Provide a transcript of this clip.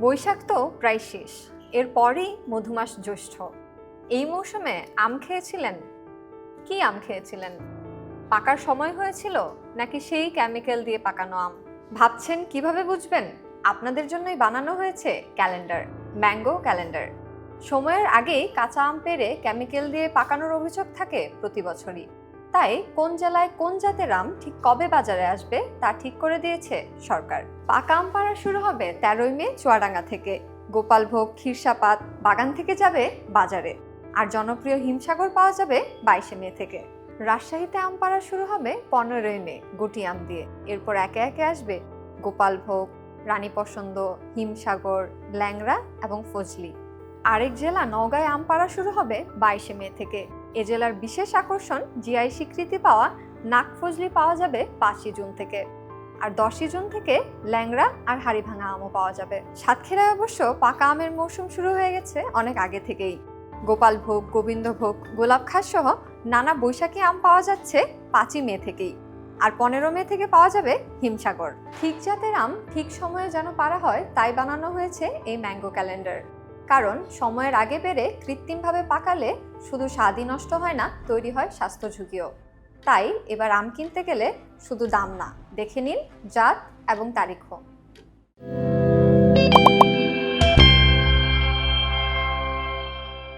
বৈশাখ তো প্রায় শেষ, এরপরই মধুমাস জ্যৈষ্ঠ। এই মৌসুমে আম খেয়েছিলেন? কি আম খেয়েছিলেন? পাকার সময় হয়েছিল নাকি সেই কেমিক্যাল দিয়ে পাকানো আম? ভাবছেন কিভাবে বুঝবেন? আপনাদের জন্যই বানানো হয়েছে ক্যালেন্ডার, ম্যাঙ্গো ক্যালেন্ডার। সময়ের আগেই কাঁচা আম পেড়ে কেমিক্যাল দিয়ে পাকানোর অভিযোগ থাকে প্রতি বছরই। তাই কোন জেলায় কোন জাতের আম ঠিক কবে বাজারে আসবে তা ঠিক করে দিয়েছে সরকার। পাকা আম পাড়া শুরু হবে 13ই মে চুয়াডাঙ্গা থেকে। গোপালভোগ, ক্ষীরসাপাত বাগান থেকে যাবে বাজারে। আর জনপ্রিয় হিমসাগর পাওয়া যাবে 22 মে থেকে। রাজশাহীতে আম পাড়া শুরু হবে 15ই মে গুটি আম দিয়ে। এরপর একে একে আসবে গোপালভোগ, রানী পছন্দ, হিমসাগর, ল্যাংড়া এবং ফজলি। আরেক জেলা নওগাঁয় আম পাড়া শুরু হবে 22 মে থেকে। এ জেলার বিশেষ আকর্ষণ জিআই স্বীকৃতি পাওয়া নাগফজলি পাওয়া যাবে 5 জুন থেকে। আর 10 জুন থেকে ল্যাংড়া আর হাড়িভাঙা আমও পাওয়া যাবে। সাতক্ষীরায় অবশ্য পাকা আমের মৌসুম শুরু হয়ে গেছে অনেক আগে থেকেই। গোপালভোগ, গোবিন্দভোগ, গোলাপখাস সহ নানা বৈশাখী আম পাওয়া যাচ্ছে 5 মে থেকেই। আর 15 মে থেকে পাওয়া যাবে হিমসাগর। ঠিক জাতের আম ঠিক সময়ে যেন পাড়া হয় তাই বানানো হয়েছে এই ম্যাঙ্গো ক্যালেন্ডার। কারণ সময়ের আগে পেরে কৃত্রিমভাবে পাকালে শুধু স্বাদই নষ্ট হয় না, তৈরি হয় স্বাস্থ্য ঝুঁকিও। তাই এবার আম কিনতে গেলে শুধু দাম না, দেখে নিন জাত এবং তারিখও।